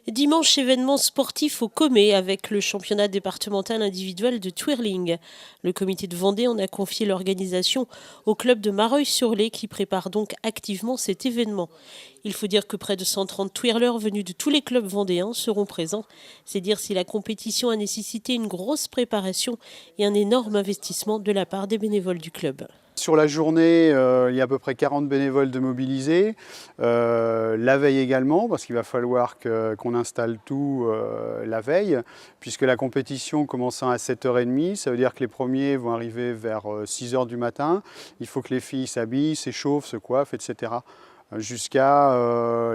Dimanche, événement sportif au Comé avec le championnat départemental individuel de twirling. Le comité de Vendée en a confié l'organisation au club de Mareuil-sur-Lay qui prépare donc activement cet événement. Il faut dire que près de 130 twirlers venus de tous les clubs vendéens seront présents. C'est dire si la compétition a nécessité une grosse préparation et un énorme investissement de la part des bénévoles du club. Sur la journée, il y a à peu près 40 bénévoles de mobilisés. La veille également, parce qu'il va falloir qu'on installe tout la veille, puisque la compétition commençant à 7h30, ça veut dire que les premiers vont arriver vers 6h du matin. Il faut que les filles s'habillent, s'échauffent, se coiffent, etc. Jusqu'à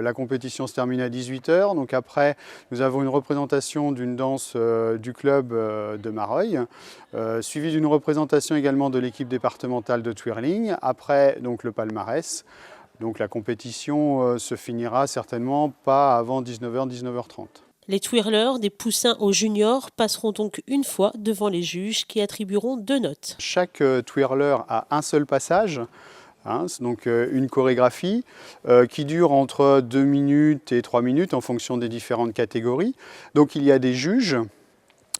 la compétition se termine à 18h. Donc après, nous avons une représentation d'une danse du club de Mareuil, suivie d'une représentation également de l'équipe départementale de twirling. Après, donc le palmarès. Donc la compétition se finira certainement pas avant 19h, 19h30. Les twirlers, des poussins aux juniors, passeront donc une fois devant les juges qui attribueront 2 notes. Chaque twirler a un seul passage. Donc une chorégraphie qui dure entre 2 minutes et 3 minutes en fonction des différentes catégories. Donc il y a des juges,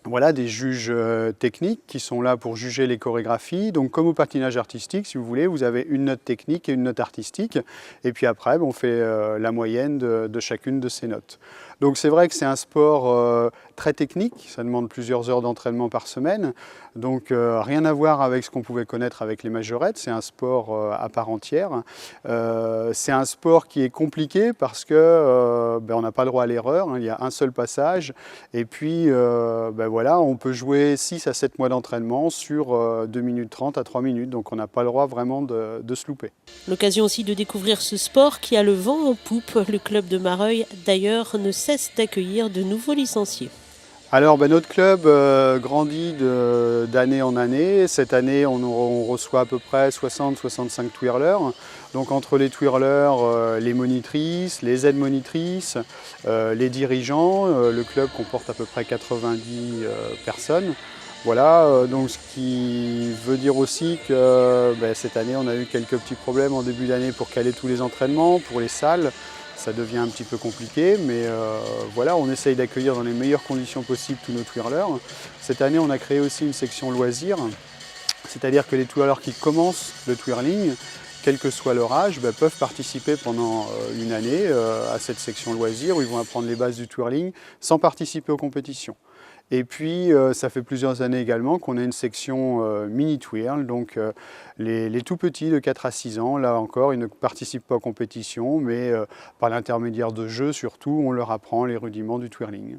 voilà, des juges techniques qui sont là pour juger les chorégraphies. Donc comme au patinage artistique, si vous voulez, vous avez une note technique et une note artistique. Et puis après, on fait la moyenne de chacune de ces notes. Donc c'est vrai que c'est un sport très technique, ça demande plusieurs heures d'entraînement par semaine. Donc rien à voir avec ce qu'on pouvait connaître avec les majorettes, c'est un sport à part entière. C'est un sport qui est compliqué parce que on n'a pas le droit à l'erreur, il y a un seul passage. Et puis voilà, on peut jouer 6 à 7 mois d'entraînement sur 2 minutes 30 à 3 minutes, donc on n'a pas le droit vraiment de se louper. L'occasion aussi de découvrir ce sport qui a le vent en poupe. Le club de Mareuil, d'ailleurs, ne cesse d'accueillir de nouveaux licenciés. Alors notre club grandit d'année en année. Cette année on reçoit à peu près 60-65 twirlers. Donc entre les twirlers, les monitrices, les aides-monitrices, les dirigeants, le club comporte à peu près 90 personnes. Voilà, donc ce qui veut dire aussi que cette année on a eu quelques petits problèmes en début d'année pour caler tous les entraînements, pour les salles. Ça devient un petit peu compliqué, mais voilà, on essaye d'accueillir dans les meilleures conditions possibles tous nos twirlers. Cette année, on a créé aussi une section loisirs, c'est-à-dire que les twirlers qui commencent le twirling, quel que soit leur âge, peuvent participer pendant une année à cette section loisirs où ils vont apprendre les bases du twirling sans participer aux compétitions. Et puis, ça fait plusieurs années également qu'on a une section mini-twirl, donc les tout petits de 4 à 6 ans, là encore, ils ne participent pas aux compétitions, mais par l'intermédiaire de jeux surtout, on leur apprend les rudiments du twirling.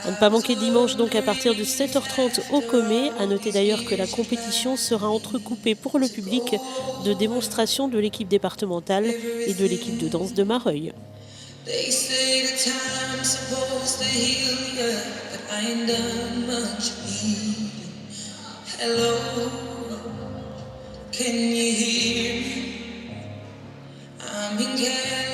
À ne pas manquer dimanche donc à partir de 7h30 au Comé. À noter d'ailleurs que la compétition sera entrecoupée pour le public de démonstrations de l'équipe départementale et de l'équipe de danse de Mareuil. They say the time's supposed to heal ya, but I ain't done much healing. Hello, can you hear me? I'm in California.